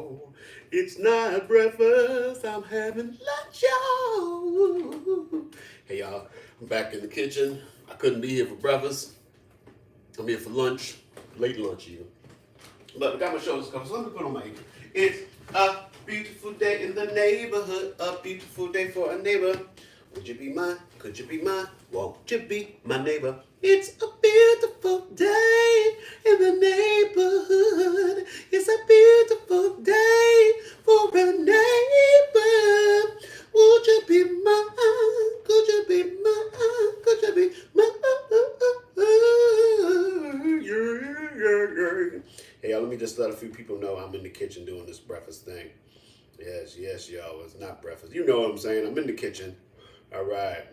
y'all. It's not breakfast, I'm having lunch, y'all. Hey, y'all, I'm back in the kitchen. I couldn't be here for breakfast. I'm here for lunch, late lunch even. But I got my shoulders covered, so let me put on my apron. It's a beautiful day in the neighborhood, a beautiful day for a neighbor. Would you be mine? Could you be mine? Won't you be my neighbor? It's a beautiful day in the neighborhood. It's a beautiful day for a neighbor. Would you be mine? Could you be mine? Could you be mine? Hey, y'all, let me just let a few people know I'm in the kitchen doing this breakfast thing. Yes, y'all. It's not breakfast. You know what I'm saying. I'm in the kitchen. All right.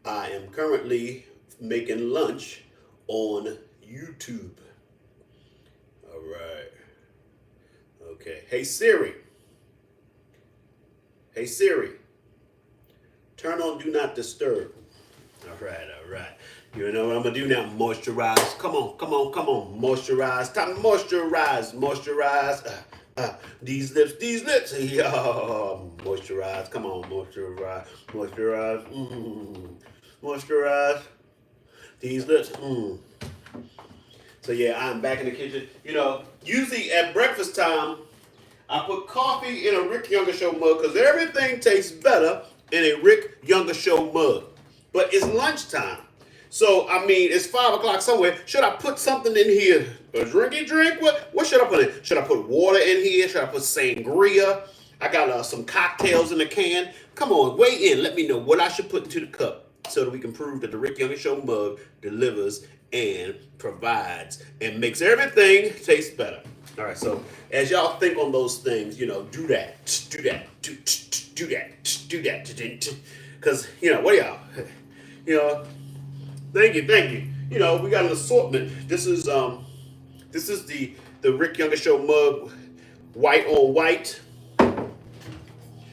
I am currently making lunch on YouTube. All right. Okay. Hey Siri. Hey Siri. Turn on Do Not Disturb. All right. You know what I'm gonna do now? Moisturize. Come on. Moisturize. Time to moisturize. These lips. Yeah. Moisturize. Come on, moisturize. Moisturize. These lips. So yeah, I'm back in the kitchen. You know, usually at breakfast time, I put coffee in a Rick Younger Show mug because everything tastes better in a Rick Younger Show mug. But it's lunchtime. So, I mean, it's 5 o'clock somewhere. Should I put something in here? A drinky drink? What should I put in? Should I put water in here? Should I put sangria? I got some cocktails in the can. Come on, weigh in. Let me know what I should put into the cup so that we can prove that the Rick Younger Show mug delivers and provides and makes everything taste better. All right, so as y'all think on those things, you know, do that. Because, you know, what y'all? You know, thank you. You know, we got an assortment. This is the Rick Younger Show mug, white on white.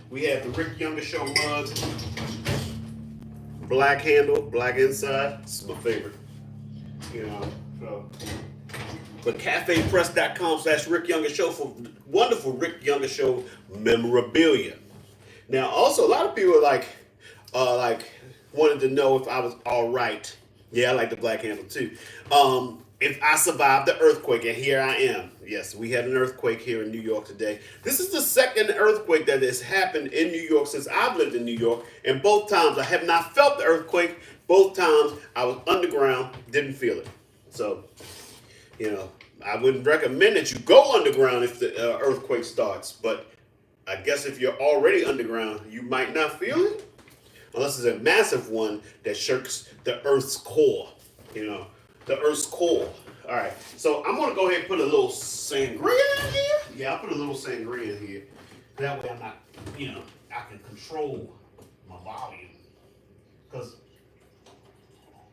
We have the Rick Younger Show mug, black handle, black inside. This is my favorite. You know, so. But cafepress.com/Rick Younger Show for wonderful Rick Younger Show memorabilia. Now, also a lot of people are like wanted to know if I was all right. Yeah, I like the black handle too. If I survived the earthquake, and here I am. Yes, we had an earthquake here in New York today. This is the second earthquake that has happened in New York since I've lived in New York, and both times I have not felt the earthquake. Both times I was underground, didn't feel it. So, you know, I wouldn't recommend that you go underground if the earthquake starts, but I guess if you're already underground, you might not feel it. Unless it's a massive one that shakes the Earth's core, you know, the Earth's core. All right, so I'm gonna go ahead and put a little sangria in here. Yeah, I'll put a little sangria in here. That way I'm not, you know, I can control my volume. Because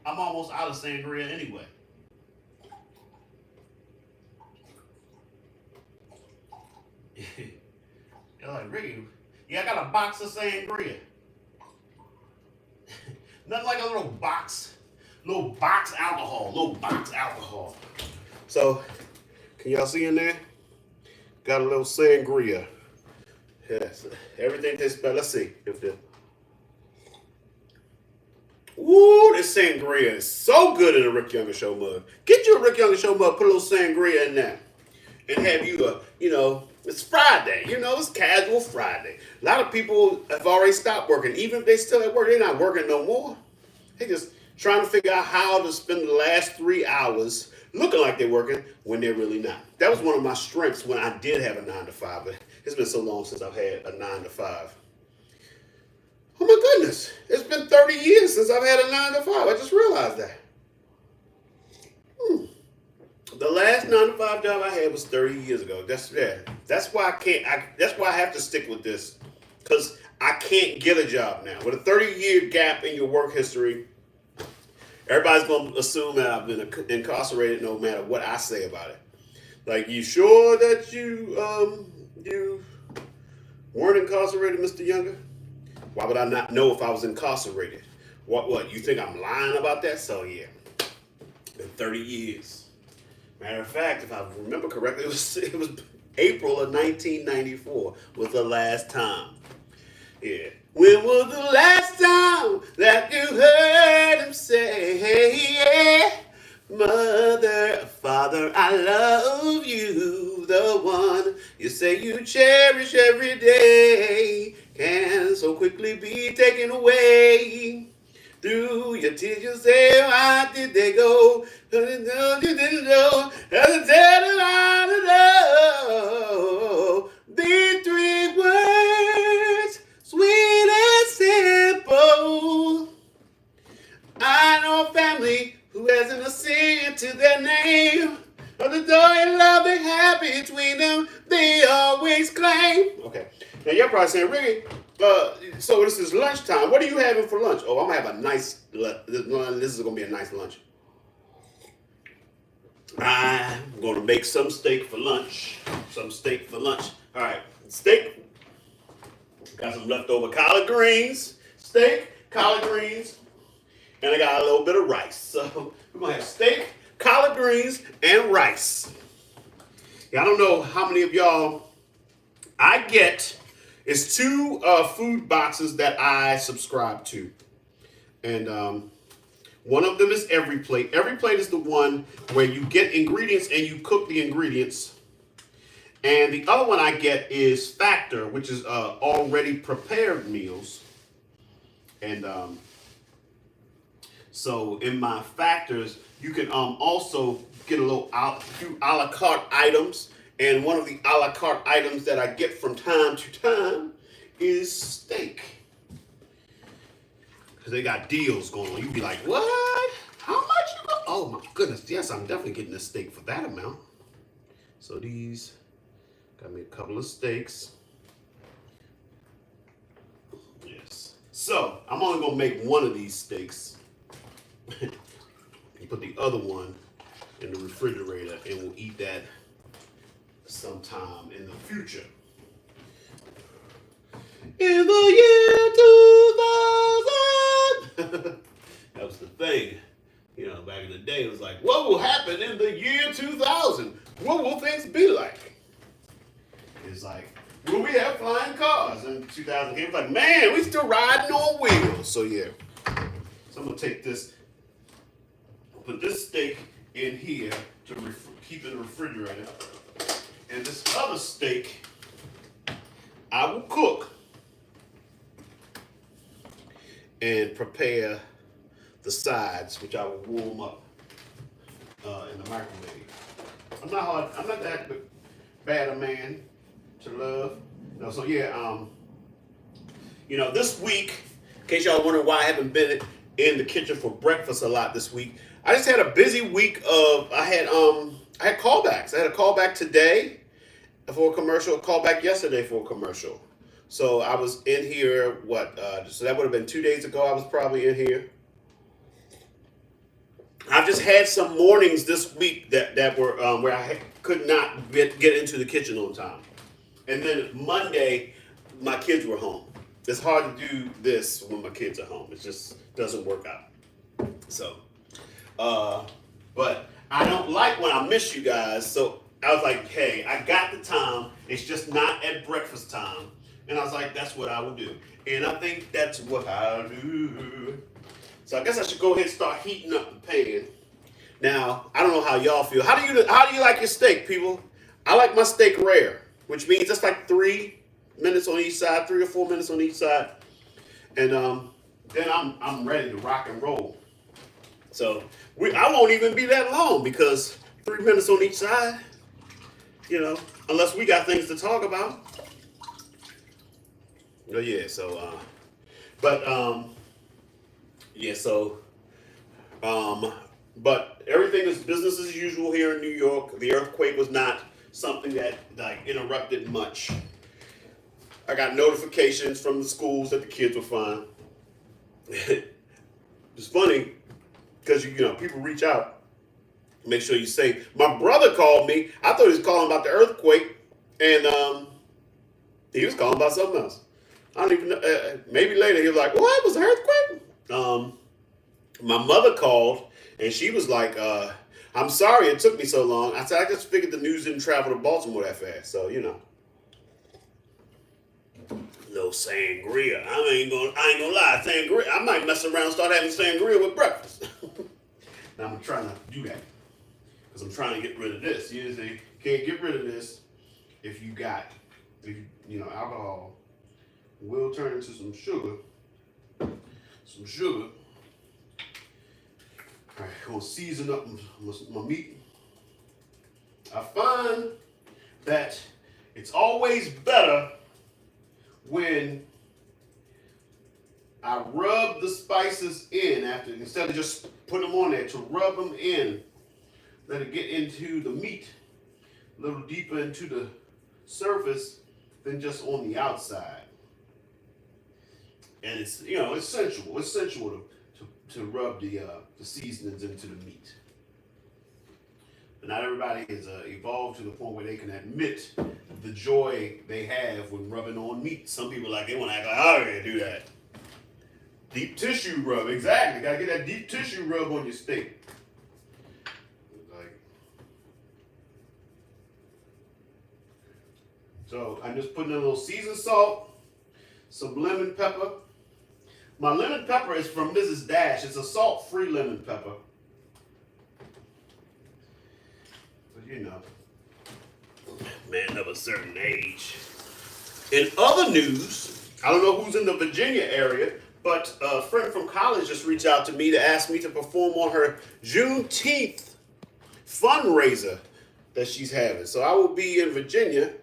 I'm almost out of sangria anyway. You're like, Ricky, yeah, I got a box of sangria. Nothing like a little box alcohol. So, can y'all see in there? Got a little sangria. Yes, everything tastes better. Let's see if the. Ooh, this sangria is so good in a Rick Younger Show mug. Get you a Rick Younger Show mug, put a little sangria in there, and have you a, you know, it's Friday. You know, it's casual Friday. A lot of people have already stopped working. Even if they still at work, they're not working no more. They just trying to figure out how to spend the last 3 hours looking like they're working when they're really not. That was one of my strengths when I did have a 9 to 5, but it's been so long since I've had a 9 to 5. Oh my goodness, it's been 30 years since I've had a 9 to 5. I just realized that. The last 9 to 5 job I had was 30 years ago. That's why I can't. That's why I have to stick with this, because I can't get a job now. With a 30-year gap in your work history, everybody's gonna assume that I've been incarcerated no matter what I say about it. Like, you sure that you weren't incarcerated, Mr. Younger? Why would I not know if I was incarcerated? What? You think I'm lying about that? So yeah, been 30 years. Matter of fact, if I remember correctly, it was April of 1994 was the last time. Yeah. When was the last time that you heard him say, yeah, Mother, Father, I love you, the one you say you cherish every day, can so quickly be taken away. Through your tears, you say, why did they go? You didn't know. Doesn't tell them how to know. These three words, sweet and simple. I know a family who hasn't a sin to their name. Of the joy and love they have between them, they always claim. Okay. Now you're probably saying, Ricky, so this is lunchtime. What are you having for lunch? Oh, I'm gonna have a nice. This is gonna be a nice lunch. I'm gonna make some steak for lunch. Some steak for lunch. All right, steak. Got some leftover collard greens, steak, collard greens, and I got a little bit of rice. So we're gonna have steak, collard greens, and rice. Yeah, I don't know how many of y'all I get. It's two food boxes that I subscribe to, and one of them is Every Plate. Every Plate is the one where you get ingredients and you cook the ingredients. And the other one I get is Factor, which is already prepared meals. And so in my Factors, you can also get a few a la carte items. And one of the a la carte items that I get from time to time is steak. Because they got deals going on. You'd be like, what? How much you got? Oh my goodness. Yes, I'm definitely getting a steak for that amount. So these, got me a couple of steaks. Yes. So I'm only going to make one of these steaks. And put the other one in the refrigerator and we'll eat that sometime in the future. In the year 2000. That was the thing. You know, back in the day, it was like, what will happen in the year 2000? What will things be like? It's like, will we have flying cars in 2000? It was like, man, we still riding on wheels. So yeah. So I'm going to take this, put this steak in here to keep it in the refrigerator. And this other steak, I will cook and prepare the sides, which I will warm up in the microwave. I'm not that bad a man to love. No, so yeah, this week, in case y'all wondering why I haven't been in the kitchen for breakfast a lot this week, I just had a busy week of I had callbacks. I had a callback today for a commercial, a callback yesterday for a commercial. So I was in here, so that would have been 2 days ago I was probably in here. I've just had some mornings this week that were where I could not get into the kitchen on time. And then Monday, my kids were home. It's hard to do this when my kids are home. It just doesn't work out. So, but I don't like when I miss you guys. So I was like, hey, I got the time. It's just not at breakfast time. And I was like, that's what I will do. And I think that's what I'll do. So I guess I should go ahead and start heating up the pan. Now, I don't know how y'all feel. How do you like your steak, people? I like my steak rare, which means it's like 3 minutes on each side, 3 or 4 minutes on each side. And then I'm ready to rock and roll. So I won't even be that long because 3 minutes on each side, unless we got things to talk about. Oh yeah, so but everything is business as usual here in New York. The earthquake was not something that interrupted much. I got notifications from the schools that the kids were fine. It's funny because people reach out, make sure you say. My brother called me. I thought he was calling about the earthquake, and he was calling about something else. I don't even know. Maybe later he was like, "What was the earthquake?" My mother called and she was like, I'm sorry it took me so long. I said I just figured the news didn't travel to Baltimore that fast. So no sangria. I ain't gonna lie, sangria. I might mess around and start having sangria with breakfast. Now I'm trying not to do that because I'm trying to get rid of this. You can't get rid of this if alcohol will turn into some sugar. Some sugar. All right, gonna season up my meat. I find that it's always better when I rub the spices in instead of just putting them on there, to rub them in, let it get into the meat a little deeper into the surface than just on the outside. And it's sensual. It's sensual to rub the seasonings into the meat. But not everybody has evolved to the point where they can admit the joy they have when rubbing on meat. Some people they want to act like, oh, yeah, do that. Deep tissue rub, exactly. Gotta get that deep tissue rub on your steak. So I'm just putting in a little seasoned salt, some lemon pepper. My lemon pepper is from Mrs. Dash. It's a salt-free lemon pepper. But man of a certain age. In other news, I don't know who's in the Virginia area, but a friend from college just reached out to me to ask me to perform on her Juneteenth fundraiser that she's having. So I will be in Virginia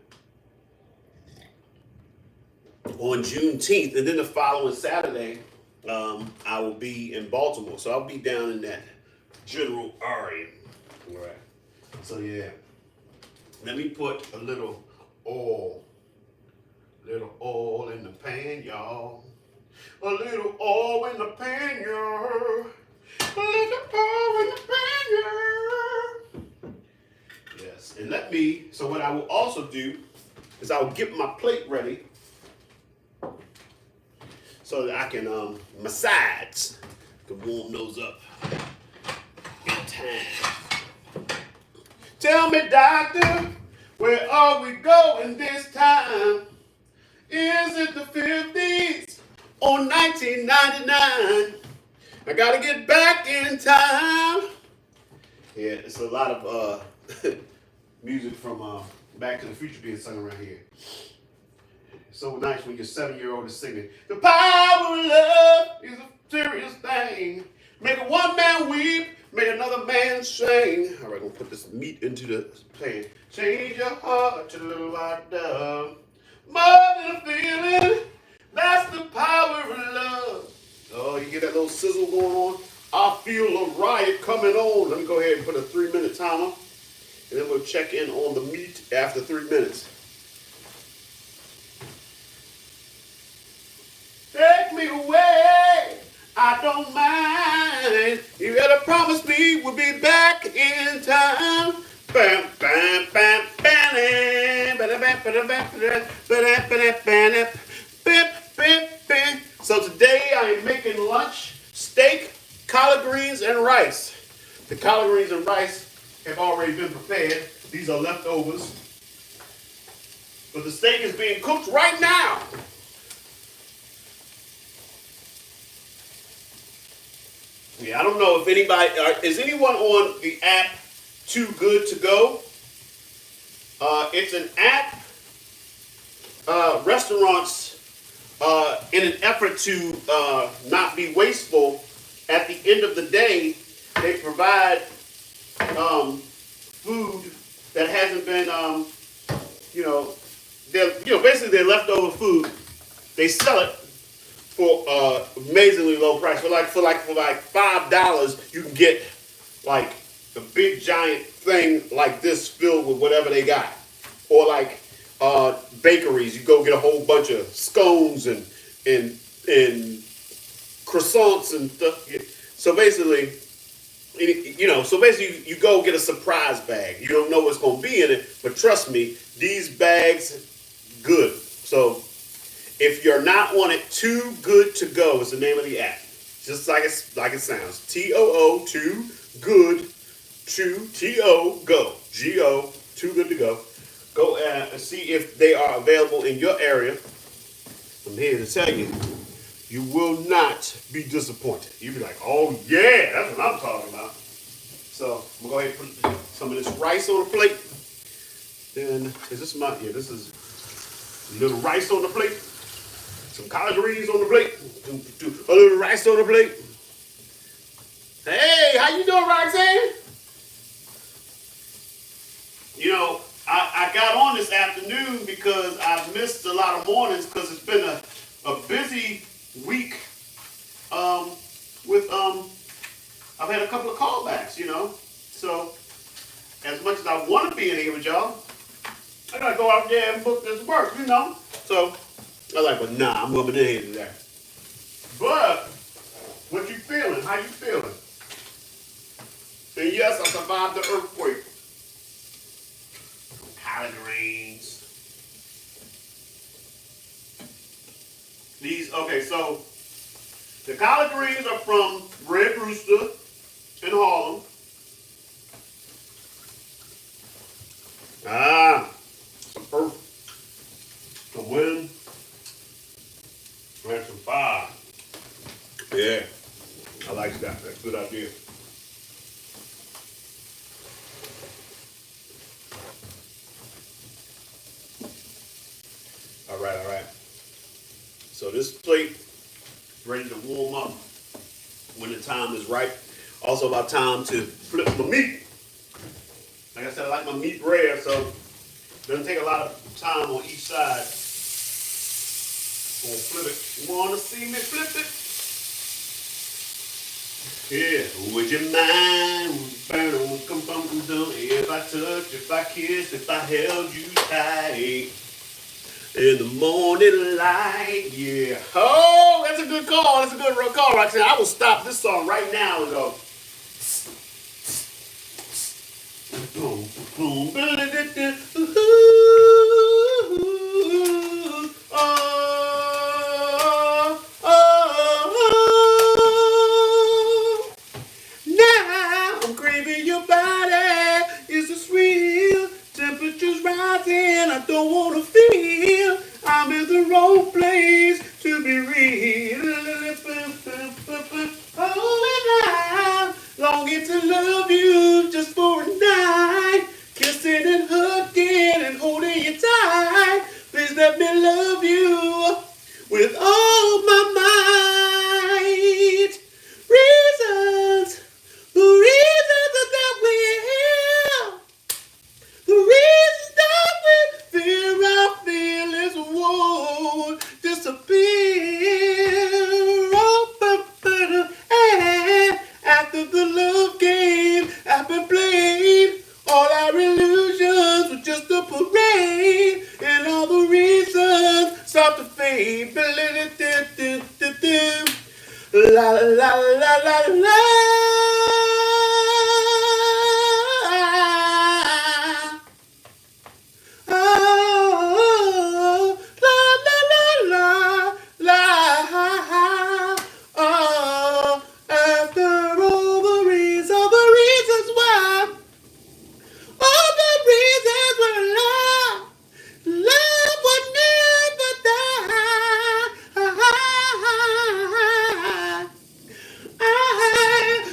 on Juneteenth, and then the following Saturday, I will be in Baltimore. So I'll be down in that general area. All right. So yeah, let me put a little oil in the pan, y'all. A little oil in the pan, y'all. A little oil in the pan, y'all. Yes, and so what I will also do is I will get my plate ready so that I can, my sides, can warm those up in time. Tell me, doctor, where are we going this time? Is it the 50s or 1999? I gotta get back in time. Yeah, it's a lot of music from Back to the Future being sung around here. It's so nice when your 7-year-old is singing. The power of love is a serious thing. Make one man weep, make another man sing. All right, I'm gonna put this meat into the pan. Change your heart to the white dove. More than a feeling, that's the power of love. Oh, you get that little sizzle going on? I feel a riot coming on. Let me go ahead and put a 3-minute timer, and then we'll check in on the meat after 3 minutes. Take me away, I don't mind. You gotta promise me we'll be back in time. Bam, bam, bam, bam, bam. So today I am making lunch: steak, collard greens, and rice. The collard greens and rice have already been prepared. These are leftovers. But the steak is being cooked right now. Yeah, I don't know if anybody, is anyone on the app Too Good To Go? It's an app, restaurants, in an effort to not be wasteful, at the end of the day, they provide food that hasn't been, basically their leftover food. They sell it for amazingly low price. For like $5, you can get like a big giant thing like this filled with whatever they got. Or like bakeries, you go get a whole bunch of scones and croissants and stuff. So basically, you go get a surprise bag. You don't know what's going to be in it, but trust me, these bags good. So if you're not on it, Too Good To Go is the name of the app. Just like it sounds. TOO, Too Good go. G-O, too good to go. Go and see if they are available in your area. I'm here to tell you, you will not be disappointed. You'll be like, oh yeah, that's what I'm talking about. So I'm gonna go ahead and put some of this rice on the plate. Then, is this my, yeah, this is a little rice on the plate. Some collard greens on the plate. A little rice on the plate. Hey, how you doing, Roxanne? You know, I got on this afternoon because I missed a lot of mornings because it's been a busy week with I've had a couple of callbacks, you know. So as much as I want to be in here with y'all, I gotta go out there and book this work, you know. So I was like, but nah, I'm gonna be in here today. But what you feeling? How you feeling? And yes, I survived the earthquake. Collard greens. These, okay, so the collard greens are from Red Rooster in Harlem. Some earth, some wind, and some fire. Yeah, I like that. That's a good idea. All right, all right. So this plate ready to warm up when the time is right. Also about time to flip my meat. Like I said, I like my meat rare, so it doesn't take a lot of time on each side. Gonna flip it. You wanna see me flip it? Yeah. Would you mind? If I touched, if I kissed, if I held you tight. In the morning light, yeah. Oh, that's a good call. That's a good call, Roxanne. I will stop this song right now and go. Boom, boom, now I'm craving your body. Is this real? Temperatures rising. I don't want to feel I'm in the wrong place to be real. Oh, and I'm longing to love you just for a night. Kissing and hugging and holding you tight. Please let me love you with all my might. Reasons, the reasons that we're here. The reasons that we fear our feelings won't disappear. Oh, and after the love game has been played, all our illusions were just a parade, and all the reasons start to fade. La la la la la la. Oh, la la la la la. Oh, after all the reasons why, all the reasons why love would never die. I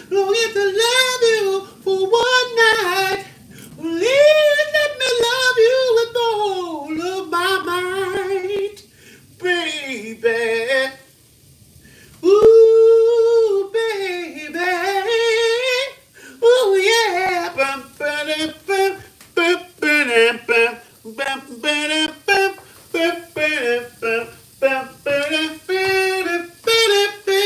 longing to love you for one night. Please let me love you with all of my might, baby. Ooh, baby. Ooh, yeah. Bum, ba-dum, bum, bum, ba-dum, bum, bum, ba-dum, bum, bum, ba-dum, bum, bum, ba-dum, ba-dum, ba-dum, bum.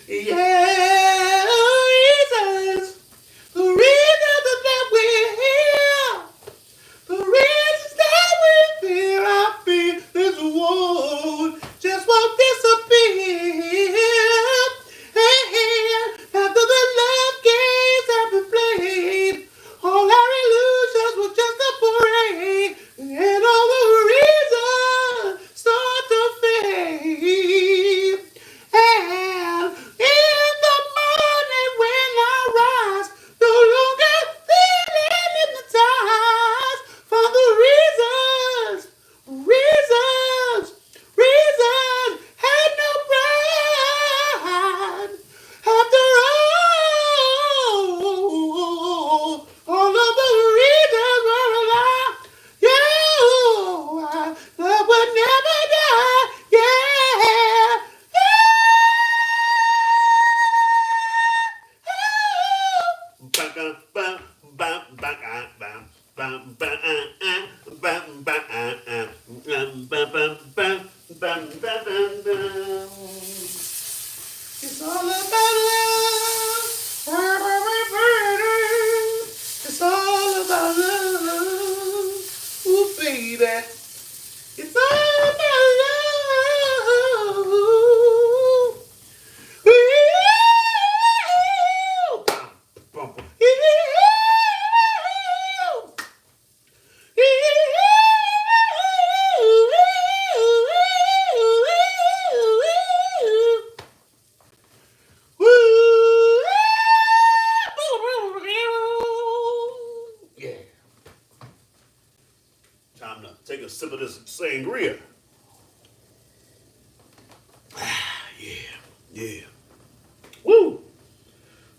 Yeah, reasons, the reasons that we're here, the reasons that we fear our feelings won't, just won't disappear. And after the love games have been played, all our illusions were just a parade. Yeah. It's all about love. It's all about love. Ooh, baby. It's all about love. Yeah. Time to take a sip of this sangria. Yeah. Woo!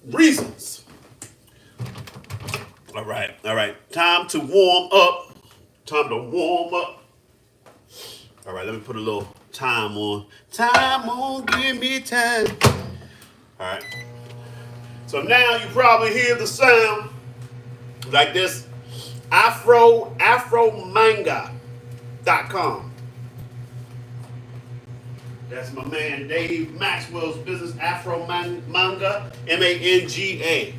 Reasons. All right. Time to warm up. All right, let me put a little time on. Time on, give me time. All right. So now you probably hear the sound like this. Afromanga.com. That's my man Dave Maxwell's business, Afromanga, M-A-N-G-A.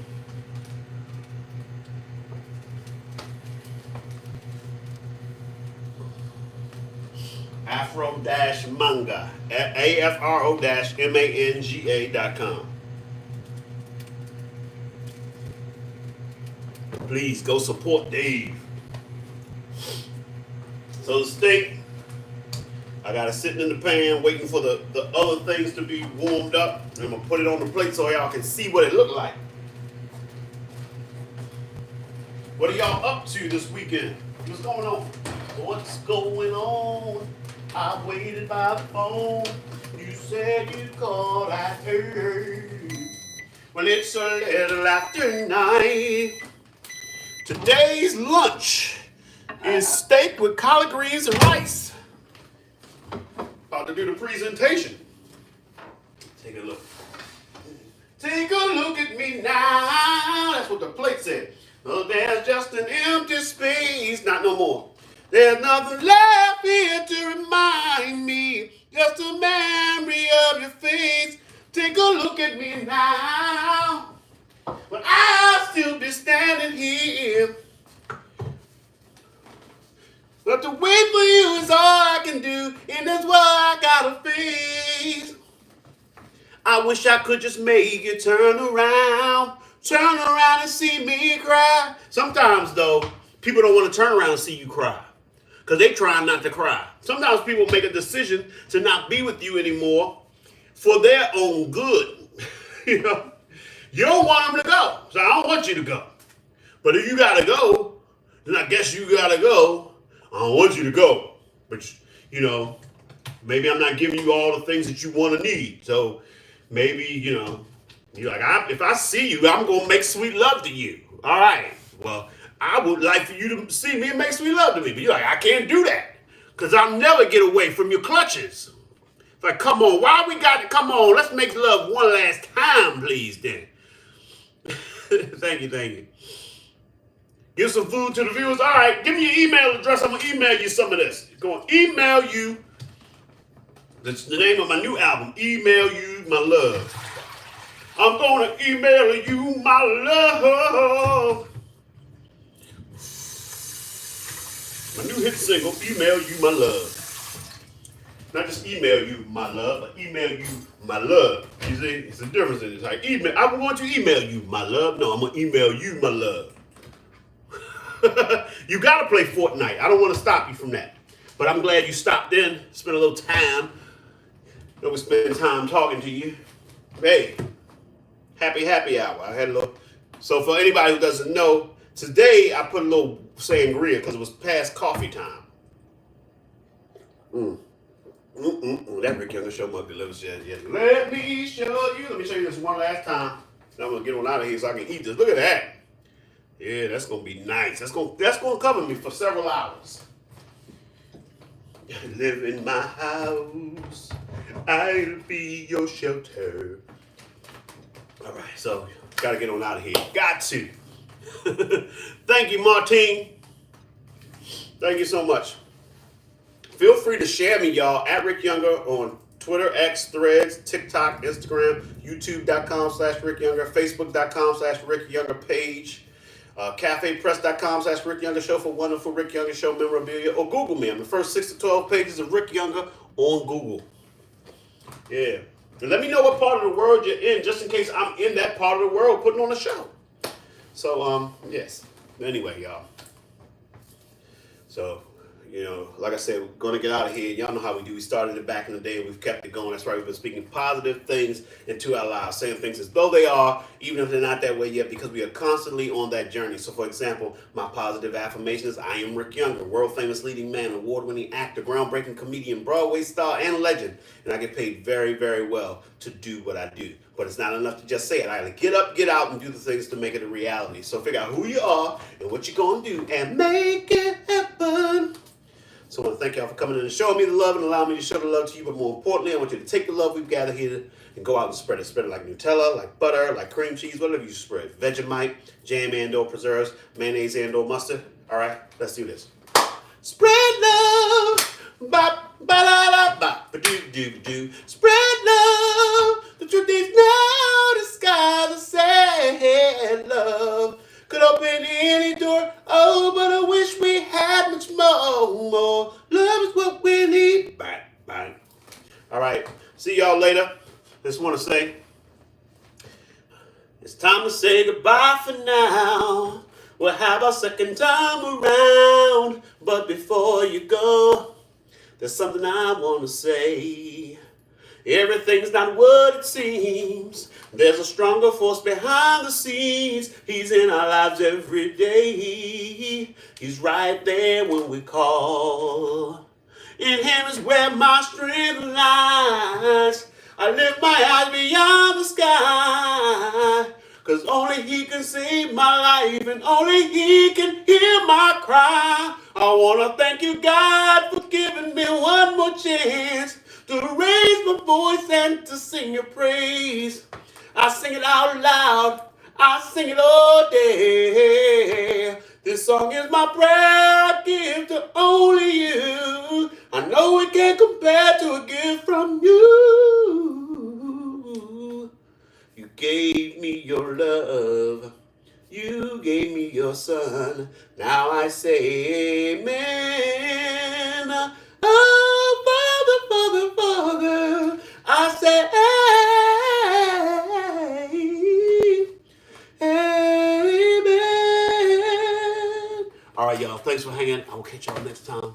Afro-manga, AFRO-MANGA.com. Please go support Dave. So the steak, I got it sitting in the pan waiting for the other things to be warmed up. And I'm going to put it on the plate so y'all can see what it looked like. What are y'all up to this weekend? What's going on? What's going on? I waited by the phone. You said you'd call, I heard. Well, it's a little after 9. Today's lunch is steak with collard greens and rice. About to do the presentation. Take a look. Take a look at me now. That's what the plate said. Oh, there's just an empty space. Not no more. There's nothing left here to remind me. Just a memory of your face. Take a look at me now. But I'll still be standing here. But to wait for you is all I can do, and that's what I gotta face. I wish I could just make you turn around and see me cry. Sometimes, though, people don't want to turn around and see you cry because they try not to cry. Sometimes people make a decision to not be with you anymore for their own good. You know, you don't want them to go, so I don't want you to go. But if you gotta go, then I guess you gotta go. I don't want you to go, but you know, maybe I'm not giving you all the things that you want to need. So maybe, you know, you're like, if I see you, I'm going to make sweet love to you. All right. Well, I would like for you to see me and make sweet love to me. But you're like, I can't do that because I'll never get away from your clutches. It's like, come on, why we got to, come on, let's make love one last time, please, then. Thank you. Give some food to the viewers. All right, give me your email address. I'm going to email you some of this. I'm going to email you. That's the name of my new album, Email You My Love. I'm going to email you my love. My new hit single, Email You My Love. Not just email you my love, but email you my love. You see, it's a difference in it. It's like, I want to email you my love. No, I'm going to email you my love. You got to play Fortnite. I don't want to stop you from that. But I'm glad you stopped in, spent a little time. We spend time talking to you. Hey, happy hour. I had a little. So for anybody who doesn't know, today I put a little sangria because it was past coffee time. That Rick Younger show must delivers. Yeah. Let me show you this one last time. Then I'm gonna get on out of here so I can eat this. Look at that. Yeah, that's gonna be nice. That's gonna cover me for several hours. Live in my house. I'll be your shelter. All right, so gotta get on out of here. Got to. Thank you, Martine. Thank you so much. Feel free to share me, y'all, at Rick Younger on Twitter, X, Threads, TikTok, Instagram, YouTube.com/Rick Younger, Facebook.com/Rick Younger page, CafePress.com/Rick Younger Show for wonderful Rick Younger Show memorabilia, or Google me. I'm the first 6 to 12 pages of Rick Younger on Google. Yeah. And let me know what part of the world you're in, just in case I'm in that part of the world putting on a show. So, yes. Anyway, y'all. So, like I said, we're going to get out of here. Y'all know how we do. We started it back in the day, and we've kept it going. That's right. We've been speaking positive things into our lives, saying things as though they are, even if they're not that way yet, because we are constantly on that journey. So, for example, my positive affirmation is, I am Rick Younger, world-famous leading man, award-winning actor, groundbreaking comedian, Broadway star, and legend. And I get paid very, very well to do what I do. But it's not enough to just say it. I gotta get up, get out, and do the things to make it a reality. So figure out who you are and what you're going to do and make it happen. So I want to thank y'all for coming in and showing me the love and allowing me to show the love to you. But more importantly, I want you to take the love we've gathered here and go out and spread it. Spread it like Nutella, like butter, like cream cheese, whatever you spread. Vegemite, jam and/or preserves, mayonnaise and/or mustard. All right, let's do this. Spread love, ba ba da da ba ba do do do. Spread love. The truth is now the skies are sad. Love could open any door. Oh, but I wish we had much more. Love is what we need. Bye, bye. All right. See y'all later. Just want to say, it's time to say goodbye for now. We'll have our second time around. But before you go, there's something I want to say. Everything's not what it seems. There's a stronger force behind the scenes. He's in our lives every day. He's right there when we call. In him is where my strength lies. I lift my eyes beyond the sky. 'Cause only he can save my life and only he can hear my cry. I want to thank you, God, for giving me one more chance to raise my voice and to sing your praise. I sing it out loud. I sing it all day. This song is my prayer I give to only you. I know it can't compare to a gift from you. You gave me your love. You gave me your son. Now I say amen. Oh, Father, Father, Father, I say amen. All right, y'all. Thanks for hanging. I will catch y'all next time.